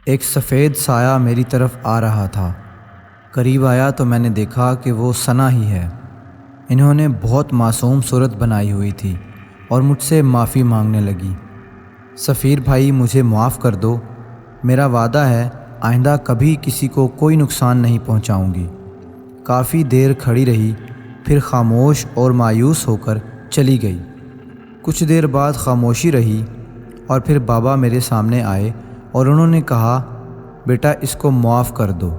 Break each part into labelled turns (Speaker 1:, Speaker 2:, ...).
Speaker 1: ایک سفید سایہ میری طرف آ رہا تھا۔ قریب آیا تو میں نے دیکھا کہ وہ ثنا ہی ہے۔ انہوں نے بہت معصوم صورت بنائی ہوئی تھی اور مجھ سے معافی مانگنے لگی۔ سفیر بھائی، مجھے معاف کر دو، میرا وعدہ ہے آئندہ کبھی کسی کو کوئی نقصان نہیں پہنچاؤں گی۔ کافی دیر کھڑی رہی، پھر خاموش اور مایوس ہو کر چلی گئی۔ کچھ دیر بعد خاموشی رہی اور پھر بابا میرے سامنے آئے اور انہوں نے کہا، بیٹا اس کو معاف کر دو،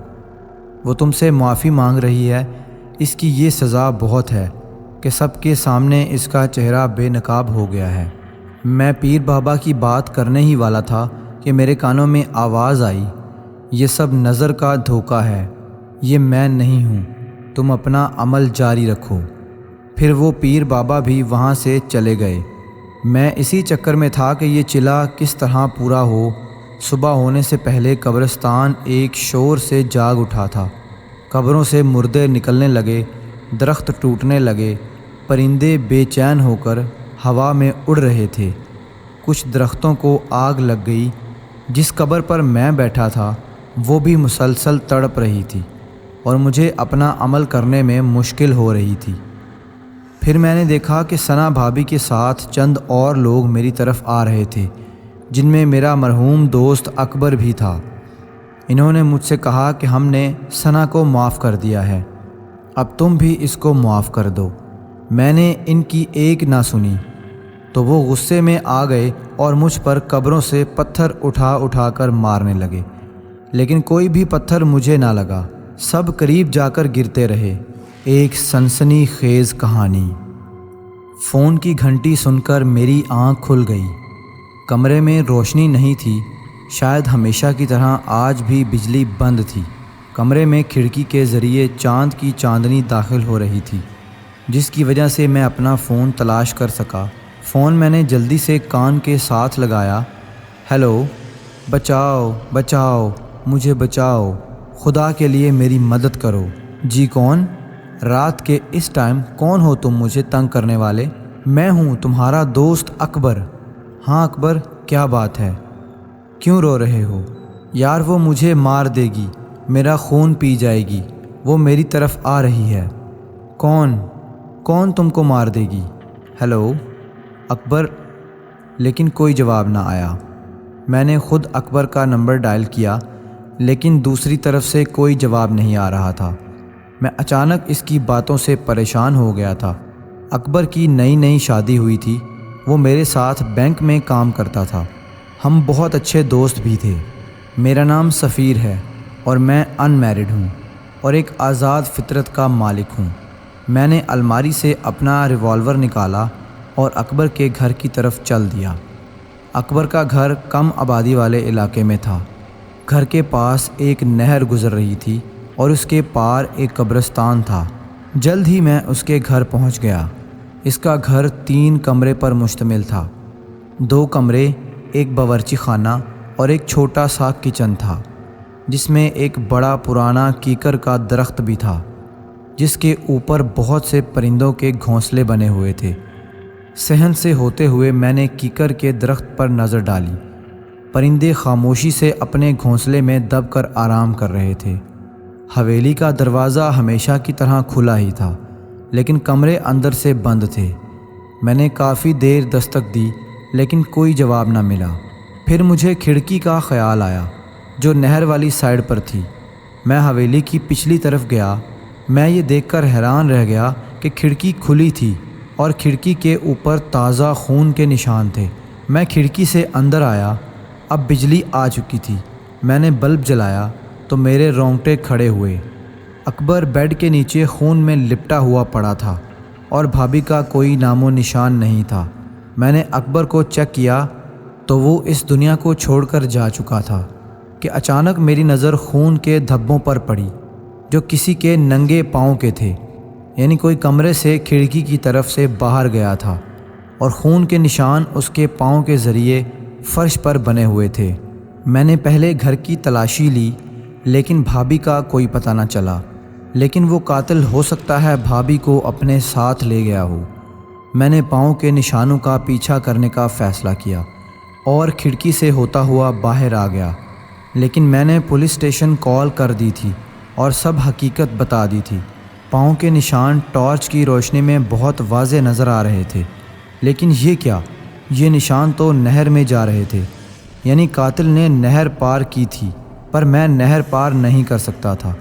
Speaker 1: وہ تم سے معافی مانگ رہی ہے، اس کی یہ سزا بہت ہے کہ سب کے سامنے اس کا چہرہ بے نقاب ہو گیا ہے۔ میں پیر بابا کی بات کرنے ہی والا تھا کہ میرے کانوں میں آواز آئی، یہ سب نظر کا دھوکہ ہے، یہ میں نہیں ہوں، تم اپنا عمل جاری رکھو۔ پھر وہ پیر بابا بھی وہاں سے چلے گئے۔ میں اسی چکر میں تھا کہ یہ چلا کس طرح پورا ہو۔ صبح ہونے سے پہلے قبرستان ایک شور سے جاگ اٹھا تھا۔ قبروں سے مردے نکلنے لگے، درخت ٹوٹنے لگے، پرندے بے چین ہو کر ہوا میں اڑ رہے تھے۔ کچھ درختوں کو آگ لگ گئی۔ جس قبر پر میں بیٹھا تھا وہ بھی مسلسل تڑپ رہی تھی اور مجھے اپنا عمل کرنے میں مشکل ہو رہی تھی۔ پھر میں نے دیکھا کہ ثنا بھابھی کے ساتھ چند اور لوگ میری طرف آ رہے تھے، جن میں میرا مرحوم دوست اکبر بھی تھا۔ انہوں نے مجھ سے کہا کہ ہم نے ثنا کو معاف کر دیا ہے، اب تم بھی اس کو معاف کر دو۔ میں نے ان کی ایک نہ سنی تو وہ غصے میں آ گئے اور مجھ پر قبروں سے پتھر اٹھا اٹھا کر مارنے لگے، لیکن کوئی بھی پتھر مجھے نہ لگا، سب قریب جا کر گرتے رہے۔ ایک سنسنی خیز کہانی۔ فون کی گھنٹی سن کر میری آنکھ کھل گئی۔ کمرے میں روشنی نہیں تھی، شاید ہمیشہ کی طرح آج بھی بجلی بند تھی۔ کمرے میں کھڑکی کے ذریعے چاند کی چاندنی داخل ہو رہی تھی، جس کی وجہ سے میں اپنا فون تلاش کر سکا۔ فون میں نے جلدی سے کان کے ساتھ لگایا۔ ہیلو، بچاؤ بچاؤ، مجھے بچاؤ، خدا کے لیے میری مدد کرو۔ جی کون؟ رات کے اس ٹائم کون ہو تم مجھے تنگ کرنے والے؟ میں ہوں تمہارا دوست اکبر۔ ہاں اکبر، کیا بات ہے؟ کیوں رو رہے ہو؟ یار وہ مجھے مار دے گی، میرا خون پی جائے گی، وہ میری طرف آ رہی ہے۔ کون تم کو مار دے گی؟ ہیلو اکبر، لیکن کوئی جواب نہ آیا۔ میں نے خود اکبر کا نمبر ڈائل کیا، لیکن دوسری طرف سے کوئی جواب نہیں آ رہا تھا۔ میں اچانک اس کی باتوں سے پریشان ہو گیا تھا۔ اکبر کی نئی شادی ہوئی تھی، وہ میرے ساتھ بینک میں کام کرتا تھا، ہم بہت اچھے دوست بھی تھے۔ میرا نام سفیر ہے اور میں ان میرڈ ہوں اور ایک آزاد فطرت کا مالک ہوں۔ میں نے الماری سے اپنا ریوالور نکالا اور اکبر کے گھر کی طرف چل دیا۔ اکبر کا گھر کم آبادی والے علاقے میں تھا۔ گھر کے پاس ایک نہر گزر رہی تھی اور اس کے پار ایک قبرستان تھا۔ جلد ہی میں اس کے گھر پہنچ گیا۔ اس کا گھر 3 کمرے پر مشتمل تھا۔ 2 کمرے، ایک باورچی خانہ اور ایک چھوٹا سا کچن تھا، جس میں ایک بڑا پرانا کیکر کا درخت بھی تھا، جس کے اوپر بہت سے پرندوں کے گھونسلے بنے ہوئے تھے۔ صحن سے ہوتے ہوئے میں نے کیکر کے درخت پر نظر ڈالی۔ پرندے خاموشی سے اپنے گھونسلے میں دب کر آرام کر رہے تھے۔ حویلی کا دروازہ ہمیشہ کی طرح کھلا ہی تھا، لیکن کمرے اندر سے بند تھے۔ میں نے کافی دیر دستک دی، لیکن کوئی جواب نہ ملا۔ پھر مجھے کھڑکی کا خیال آیا، جو نہر والی سائڈ پر تھی۔ میں حویلی کی پچھلی طرف گیا۔ میں یہ دیکھ کر حیران رہ گیا کہ کھڑکی کھلی تھی اور کھڑکی کے اوپر تازہ خون کے نشان تھے۔ میں کھڑکی سے اندر آیا۔ اب بجلی آ چکی تھی۔ میں نے بلب جلایا تو میرے رونگٹے کھڑے ہوئے۔ اکبر بیڈ کے نیچے خون میں لپٹا ہوا پڑا تھا اور بھابھی کا کوئی نام و نشان نہیں تھا۔ میں نے اکبر کو چیک کیا تو وہ اس دنیا کو چھوڑ کر جا چکا تھا کہ اچانک میری نظر خون کے دھبوں پر پڑی، جو کسی کے ننگے پاؤں کے تھے، یعنی کوئی کمرے سے کھڑکی کی طرف سے باہر گیا تھا اور خون کے نشان اس کے پاؤں کے ذریعے فرش پر بنے ہوئے تھے۔ میں نے پہلے گھر کی تلاشی لی، لیکن بھابھی کا کوئی پتہ نہ چلا، لیکن وہ قاتل ہو سکتا ہے بھابھی کو اپنے ساتھ لے گیا ہو۔ میں نے پاؤں کے نشانوں کا پیچھا کرنے کا فیصلہ کیا اور کھڑکی سے ہوتا ہوا باہر آ گیا۔ لیکن میں نے پولیس اسٹیشن کال کر دی تھی اور سب حقیقت بتا دی تھی۔ پاؤں کے نشان ٹارچ کی روشنی میں بہت واضح نظر آ رہے تھے، لیکن یہ کیا؟ یہ نشان تو نہر میں جا رہے تھے، یعنی قاتل نے نہر پار کی تھی، پر میں نہر پار نہیں کر سکتا تھا،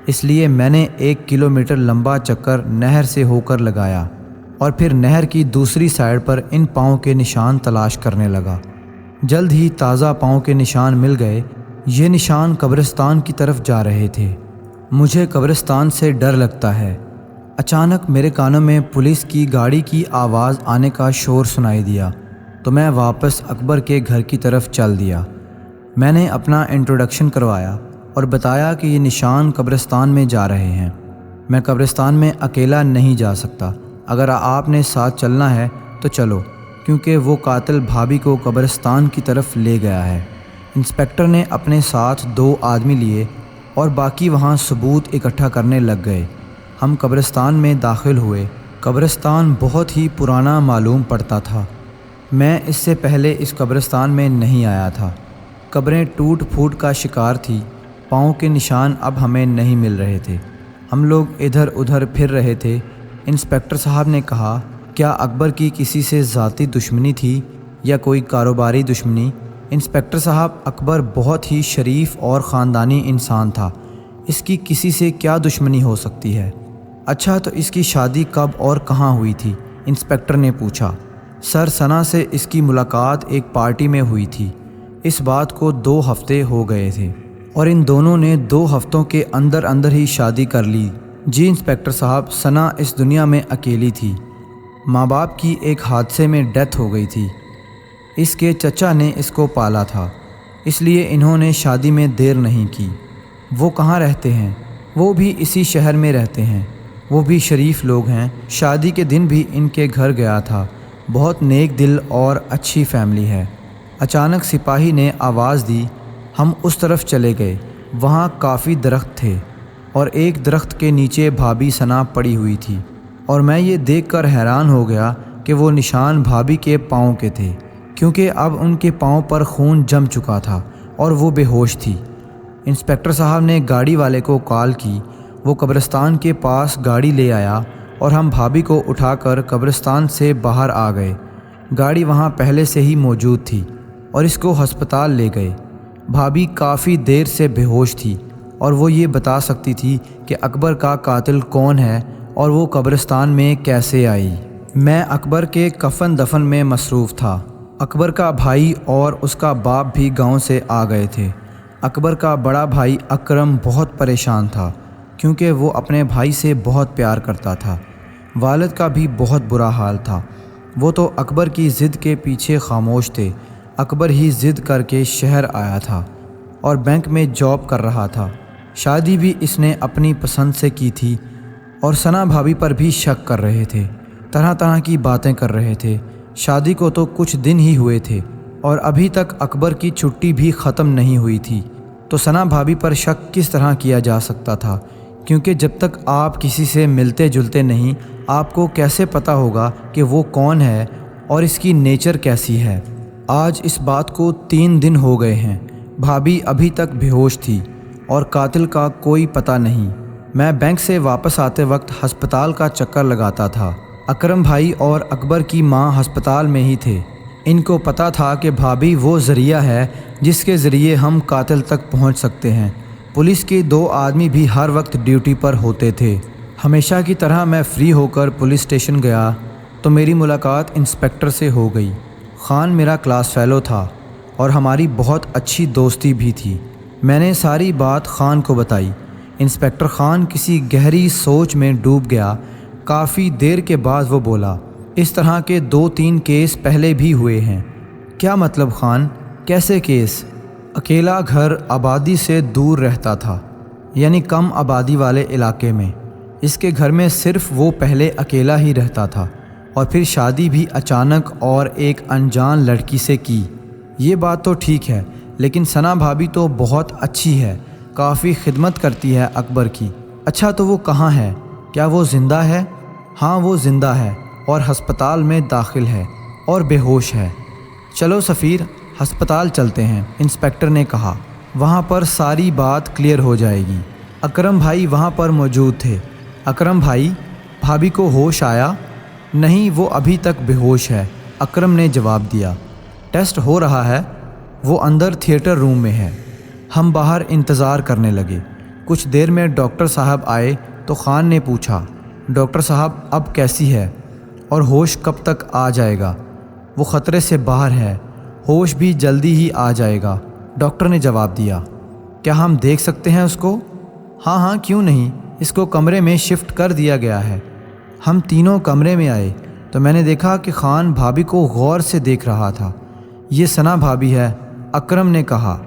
Speaker 1: اس لیے میں نے 1 کلومیٹر لمبا چکر نہر سے ہو کر لگایا اور پھر نہر کی دوسری سائیڈ پر ان پاؤں کے نشان تلاش کرنے لگا۔ جلد ہی تازہ پاؤں کے نشان مل گئے۔ یہ نشان قبرستان کی طرف جا رہے تھے۔ مجھے قبرستان سے ڈر لگتا ہے۔ اچانک میرے کانوں میں پولیس کی گاڑی کی آواز آنے کا شور سنائی دیا تو میں واپس اکبر کے گھر کی طرف چل دیا۔ میں نے اپنا انٹروڈکشن کروایا اور بتایا کہ یہ نشان قبرستان میں جا رہے ہیں۔ میں قبرستان میں اکیلا نہیں جا سکتا، اگر آپ نے ساتھ چلنا ہے تو چلو، کیونکہ وہ قاتل بھابھی کو قبرستان کی طرف لے گیا ہے۔ انسپکٹر نے اپنے ساتھ 2 آدمی لیے اور باقی وہاں ثبوت اکٹھا کرنے لگ گئے۔ ہم قبرستان میں داخل ہوئے۔ قبرستان بہت ہی پرانا معلوم پڑتا تھا۔ میں اس سے پہلے اس قبرستان میں نہیں آیا تھا۔ قبریں ٹوٹ پھوٹ کا شکار تھی۔ پاؤں کے نشان اب ہمیں نہیں مل رہے تھے۔ ہم لوگ ادھر ادھر پھر رہے تھے۔ انسپکٹر صاحب نے کہا، کیا اکبر کی کسی سے ذاتی دشمنی تھی یا کوئی کاروباری دشمنی؟ انسپکٹر صاحب، اکبر بہت ہی شریف اور خاندانی انسان تھا، اس کی کسی سے کیا دشمنی ہو سکتی ہے؟ اچھا، تو اس کی شادی کب اور کہاں ہوئی تھی؟ انسپکٹر نے پوچھا۔ سر، ثنا سے اس کی ملاقات ایک پارٹی میں ہوئی تھی۔ اس بات کو 2 ہفتے ہو گئے تھے اور ان دونوں نے 2 ہفتوں کے اندر اندر ہی شادی کر لی۔ جی انسپکٹر صاحب، ثنا اس دنیا میں اکیلی تھی۔ ماں باپ کی ایک حادثے میں ڈیتھ ہو گئی تھی۔ اس کے چچا نے اس کو پالا تھا، اس لیے انہوں نے شادی میں دیر نہیں کی۔ وہ کہاں رہتے ہیں؟ وہ بھی اسی شہر میں رہتے ہیں۔ وہ بھی شریف لوگ ہیں۔ شادی کے دن بھی ان کے گھر گیا تھا۔ بہت نیک دل اور اچھی فیملی ہے۔ اچانک سپاہی نے آواز دی۔ ہم اس طرف چلے گئے۔ وہاں کافی درخت تھے اور ایک درخت کے نیچے بھابھی ثنا پڑی ہوئی تھی، اور میں یہ دیکھ کر حیران ہو گیا کہ وہ نشان بھابھی کے پاؤں کے تھے، کیونکہ اب ان کے پاؤں پر خون جم چکا تھا اور وہ بے ہوش تھی۔ انسپکٹر صاحب نے گاڑی والے کو کال کی۔ وہ قبرستان کے پاس گاڑی لے آیا اور ہم بھابھی کو اٹھا کر قبرستان سے باہر آ گئے۔ گاڑی وہاں پہلے سے ہی موجود تھی اور اس کو ہسپتال لے گئے۔ بھابھی کافی دیر سے بے ہوش تھی اور وہ یہ بتا سکتی تھی کہ اکبر کا قاتل کون ہے اور وہ قبرستان میں کیسے آئی۔ میں اکبر کے کفن دفن میں مصروف تھا۔ اکبر کا بھائی اور اس کا باپ بھی گاؤں سے آ گئے تھے۔ اکبر کا بڑا بھائی اکرم بہت پریشان تھا، کیونکہ وہ اپنے بھائی سے بہت پیار کرتا تھا۔ والد کا بھی بہت برا حال تھا۔ وہ تو اکبر کی ضد کے پیچھے خاموش تھے۔ اکبر ہی ضد کر کے شہر آیا تھا اور بینک میں جاب کر رہا تھا۔ شادی بھی اس نے اپنی پسند سے کی تھی، اور ثنا بھابھی پر بھی شک کر رہے تھے، طرح طرح کی باتیں کر رہے تھے۔ شادی کو تو کچھ دن ہی ہوئے تھے اور ابھی تک اکبر کی چھٹی بھی ختم نہیں ہوئی تھی، تو ثنا بھابھی پر شک کس طرح کیا جا سکتا تھا؟ کیونکہ جب تک آپ کسی سے ملتے جلتے نہیں، آپ کو کیسے پتہ ہوگا کہ وہ کون ہے اور اس کی نیچر کیسی ہے؟ آج اس بات کو 3 دن ہو گئے ہیں۔ بھابھی ابھی تک بے ہوش تھی اور قاتل کا کوئی پتہ نہیں۔ میں بینک سے واپس آتے وقت ہسپتال کا چکر لگاتا تھا۔ اکرم بھائی اور اکبر کی ماں ہسپتال میں ہی تھے۔ ان کو پتہ تھا کہ بھابھی وہ ذریعہ ہے جس کے ذریعے ہم قاتل تک پہنچ سکتے ہیں۔ پولیس کے 2 آدمی بھی ہر وقت ڈیوٹی پر ہوتے تھے۔ ہمیشہ کی طرح میں فری ہو کر پولیس اسٹیشن گیا تو میری ملاقات انسپکٹر سے ہو گئی۔ خان میرا کلاس فیلو تھا اور ہماری بہت اچھی دوستی بھی تھی۔ میں نے ساری بات خان کو بتائی۔ انسپکٹر خان کسی گہری سوچ میں ڈوب گیا۔ کافی دیر کے بعد وہ بولا، اس طرح کے 2-3 کیس پہلے بھی ہوئے ہیں۔ کیا مطلب خان؟ کیسے کیس؟ اکیلا گھر آبادی سے دور رہتا تھا، یعنی کم آبادی والے علاقے میں۔ اس کے گھر میں صرف وہ پہلے اکیلا ہی رہتا تھا اور پھر شادی بھی اچانک اور ایک انجان لڑکی سے کی۔ یہ بات تو ٹھیک ہے، لیکن ثنا بھابھی تو بہت اچھی ہے، کافی خدمت کرتی ہے اکبر کی۔ اچھا، تو وہ کہاں ہے؟ کیا وہ زندہ ہے؟ ہاں، وہ زندہ ہے اور ہسپتال میں داخل ہے اور بے ہوش ہے۔ چلو سفیر، ہسپتال چلتے ہیں، انسپکٹر نے کہا۔ وہاں پر ساری بات کلیئر ہو جائے گی۔ اکرم بھائی وہاں پر موجود تھے۔ اکرم بھائی، بھابھی کو ہوش آیا؟ نہیں، وہ ابھی تک بے ہوش ہے، اکرم نے جواب دیا۔ ٹیسٹ ہو رہا ہے، وہ اندر تھیٹر روم میں ہے۔ ہم باہر انتظار کرنے لگے۔ کچھ دیر میں ڈاکٹر صاحب آئے تو خان نے پوچھا، ڈاکٹر صاحب اب کیسی ہے اور ہوش کب تک آ جائے گا؟ وہ خطرے سے باہر ہے، ہوش بھی جلدی ہی آ جائے گا، ڈاکٹر نے جواب دیا۔ کیا ہم دیکھ سکتے ہیں اس کو؟ ہاں کیوں نہیں، اس کو کمرے میں شفٹ کر دیا گیا ہے۔ ہم تینوں کمرے میں آئے تو میں نے دیکھا کہ خان بھابھی کو غور سے دیکھ رہا تھا۔ یہ ثنا بھابھی ہے، اکرم نے کہا۔